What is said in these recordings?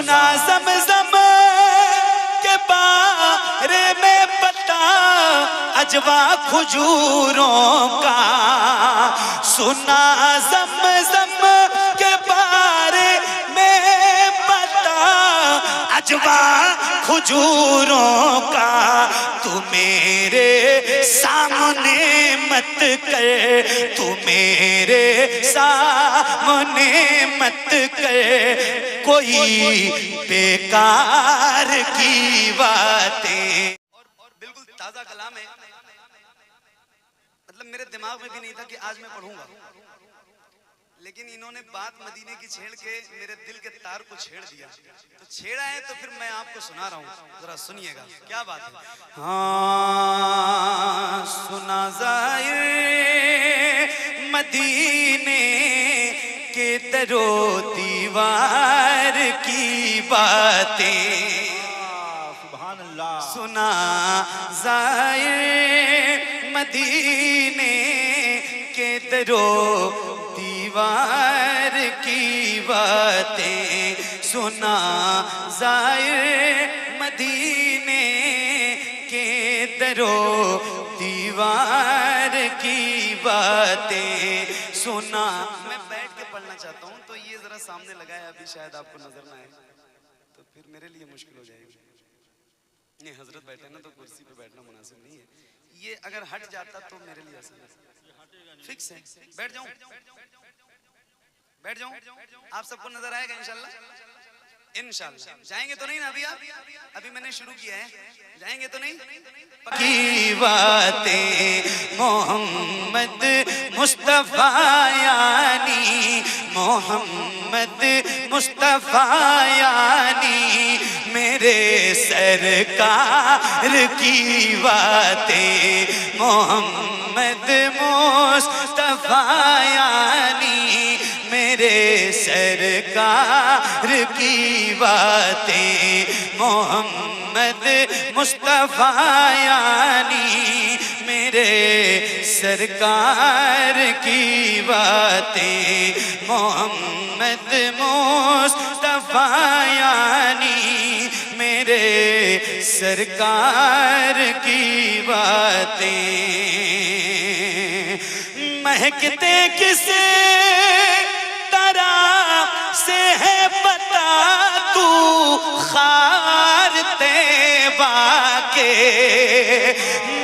سنا زمزم کے بارے میں پتا اجوا کھجوروں کا، سنا زمزم کے بارے میں پتا اجوا کھجوروں کا، تو میرے سامنے مت کر، تو میرے سامنے مت کر کوئی بیکار کی باتیں۔ اور بالکل تازہ کلام ہے، مطلب میرے دماغ میں بھی نہیں تھا کہ آج میں پڑھوں گا، لیکن انہوں نے بات مدینے کی چھیڑ کے میرے دل کے تار کو چھیڑ دیا، تو چھیڑا ہے تو پھر میں آپ کو سنا رہا ہوں، ذرا سنیے گا کیا بات ہے۔ ہاں سنا زائر مدینے کے در و دیوار کی باتیں، سبحان اللہ، سنا زائر مدینے کے در و دیوار کی باتیں، سنا زائر مدینے کے در و دیوار کی باتیں، سنا۔ میں بیٹھ کے پڑھنا چاہتا ہوں تو یہ ذرا سامنے لگایا، ابھی شاید آپ کو نظر نہ آئے تو پھر میرے لیے مشکل ہو جائے گی۔ نہیں حضرت بیٹھے نا تو کرسی پہ بیٹھنا مناسب نہیں ہے، یہ اگر ہٹ جاتا تو میرے لیے آسان ہے۔ فکس ہے، بیٹھ جاؤں بیٹھ جاؤں، آپ سب کو نظر آئے گا انشاءاللہ انشاءاللہ۔ جائیں گے تو نہیں نا ابھی؟ آپ ابھی میں نے شروع کیا ہے، جائیں گے تو نہیں؟ کی باتیں محمد مصطفیٰ یعنی، محمد مصطفیٰ یعنی میرے سرکار کی باتیں، محمد مصطفیٰ یعنی میرے سرکار کی باتیں، محمد مصطفیٰ یعنی میرے سرکار کی باتیں، محمد مصطفیٰ یعنی میرے سرکار کی باتیں، مہکتے کس سے ہے پتا تو خار طیبہ کے،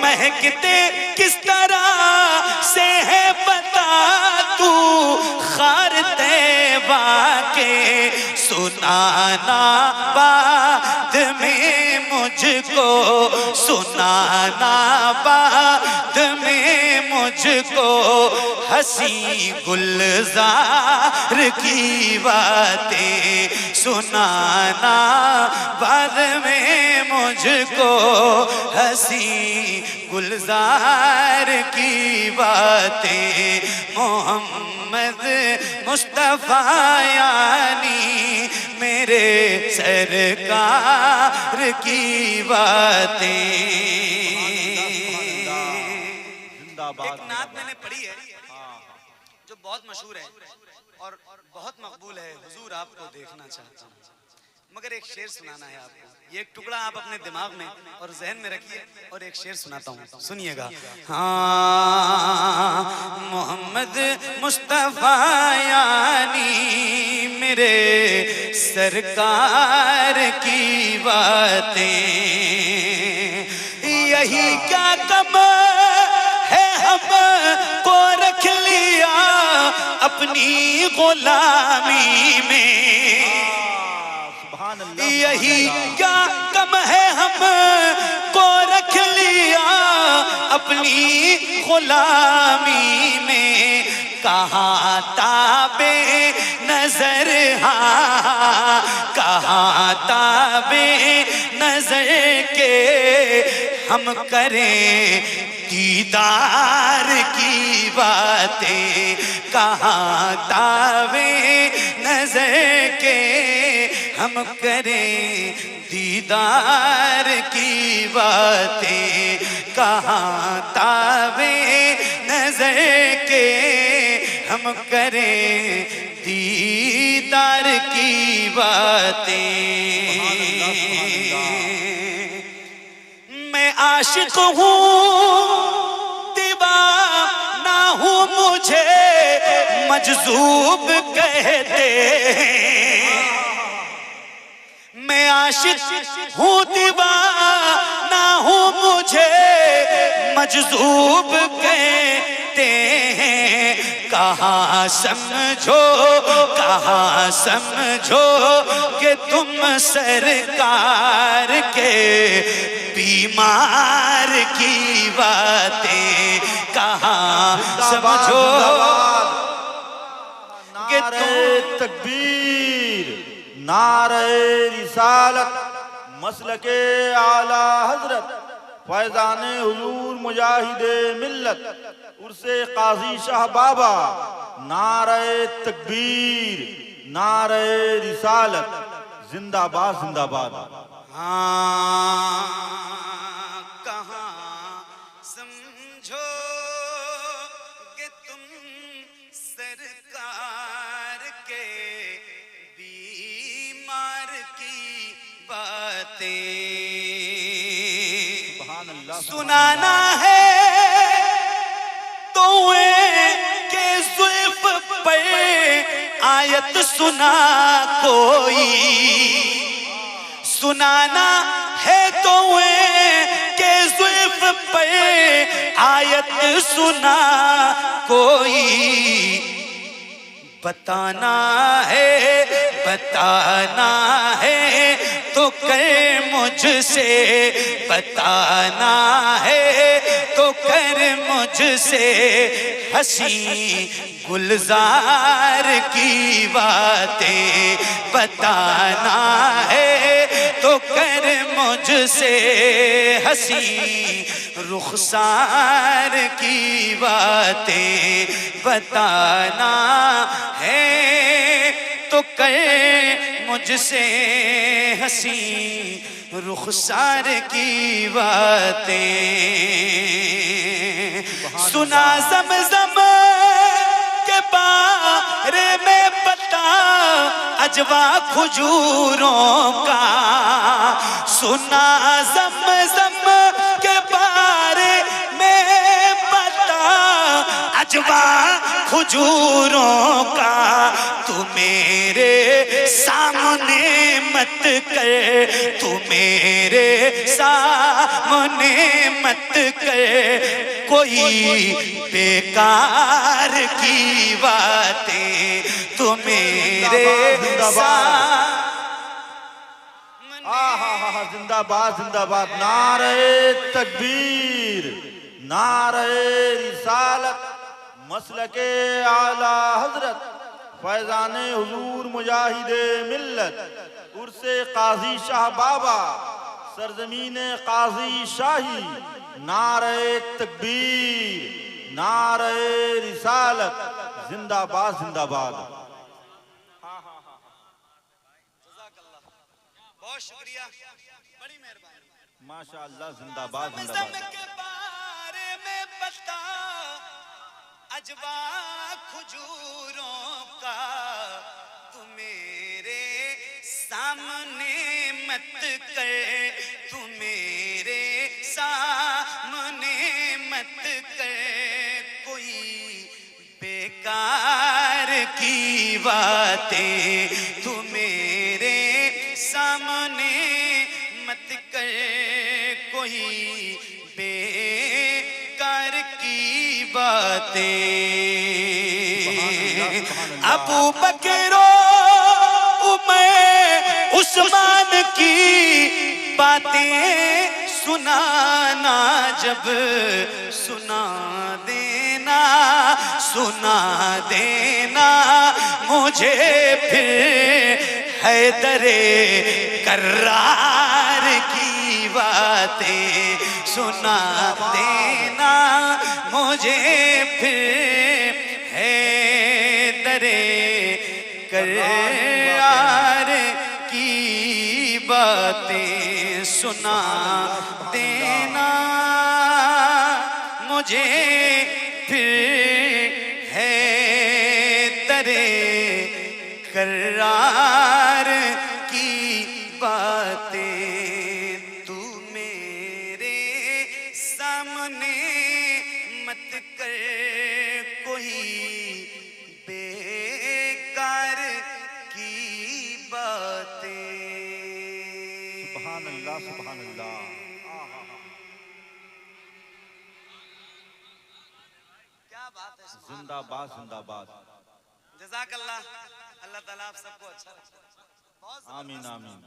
مہکتے کس طرح سے ہے پتا تو خار طیبہ کے، سنانا بعد میں مجھ کو، سنانا بعد میں مجھ کو ہنسی گلزار کی باتیں، سنانا بعد میں مجھ کو ہنسی گلزار کی باتیں، محمد مصطفیٰ یعنی میرے سرکار کی باتیں۔ ایک نعت میں نے پڑھی ہے جو بہت مشہور ہے اور بہت مقبول ہے، حضور آپ کو دیکھنا چاہتا ہوں، مگر ایک شعر سنانا ہے آپ کو، یہ ایک ٹکڑا آپ اپنے دماغ میں اور ذہن میں رکھیے، اور ایک شعر سناتا ہوں، سنیے گا۔ ہاں محمد مصطفیٰ یعنی میرے سرکار کی باتیں، یہی کیا کم ہے ہم کو رکھ لیا اپنی غلامی میں، یہی کیا کم ہے ہم کو رکھ لیا اپنی غلامی میں، کہاں تابے نظر، ہاں کہاں تابے نظر کے ہم کریں دیدار کی باتیں، کہاں تابے نظر کے ہم کریں دیدار کی باتیں، کہاں تابے نظر کے ہم کریں دیدار کی باتیں. میں عاشق ہوں دیوانہ ہوں مجھے مجذوب کہتے ہیں. میں عاشق ہوں دیوانہ ہوں مجھے مجذوب کہتے ہیں. کہاں سمجھو کہ تم سرکار کے بیمار کی باتیں. کہاں سمجھو کہ نعرہ تکبیر، نعرہ رسالت، مسلک اعلی حضرت فیضان حضور مجاہد ملت عرس قاضی شاہ بابا. نعرہ تکبیر، نعرہ رسالت، زندہ باد زندہ باد. ہاں کہاں سمجھو کہ تم سرکار کے بیمار کی باتیں. سبحان اللہ. سنانا ہے تو کہ زلف پہ آیت سنا کوئی. سنانا ہے تو کہ زلف پہ آیت سنا کوئی. بتانا ہے تو کر مجھ سے. بتانا ہے تو کر مجھ سے حسین گلزار کی باتیں. بتانا ہے تو کر مجھ سے حسین رخسار کی باتیں. بتانا ہے تو کر مجھ سے حسین رخسار کی باتیں. سنا زمزم کے بارے میں پتا اجوا کھجوروں کا. سنا زمزم کے بارے میں پتا اجوا کھجوروں کا. تو میرے سامنے مت کر، تو میرے سامنے مت کر کوئی بیکار کی باتیں. تو میرے سامنے. زندہ باد زندہ باد. نعرہ تکبیر، نعرہ رسالت، مسلک اعلی حضرت فیضان حضور مجاہد ملت عرس قاضی شاہ بابا، سرزمین قاضی شاہی. نعرہ تکبیر، نعرہ رسالت، زندہ باد زندہ باد. بہت شکریہ، بڑی مہربانی. ماشاءاللہ. زندہ باد زندہ زمزم باد. کے بارے میں بتا اجوا کھجوروں کا. تو میرے سامنے مت کر، تو میرے سامنے مت کر کوئی بیکار کی باتیں. تو میرے سامنے مت کر کوئی بیکار کی باتیں. ابو بکر و عمر عثمان کی باتیں سنانا جب سنا دینا، سنا دینا مجھے پھر حیدر کرار کی باتیں. سنا دینا مجھے پھر حیدر کرار کی باتیں. سنا دینا مجھے پھر حیدر کرار کی باتیں تو میرے سامنے مت کر کوئی بیکار کی باتیں. سبحان اللہ سبحان اللہ. کیا بات ہے. زندہ باد زندہ باد. جزاک اللہ. اللہ تعالیٰ آپ سب کو اچھا رکھے. بہت آمین زبردست آمین.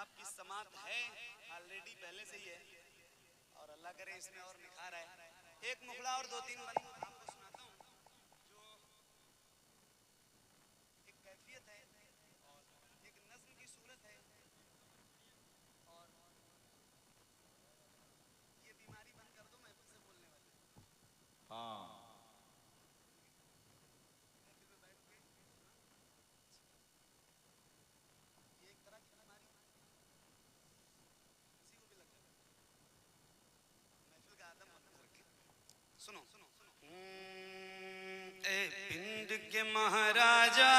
آپ کی سماعت ہے آلریڈی پہلے سے ہی ہے اور اللہ کرے اس میں اور نکھار آئے. ایک مخلا اور دو تین بند آپ کو سناتا ہوں جو ایک کیفیت ہے اور ایک نظم کی صورت ہے اور یہ بیماری بند کر دو محفل سے بولنے والی. ہاں یہ ایک طرح کی بیماری کسی کو بھی لگ جائے. محفل کا آدم محفوظ رکھے. سنو اے پنڈ کے مہاراجا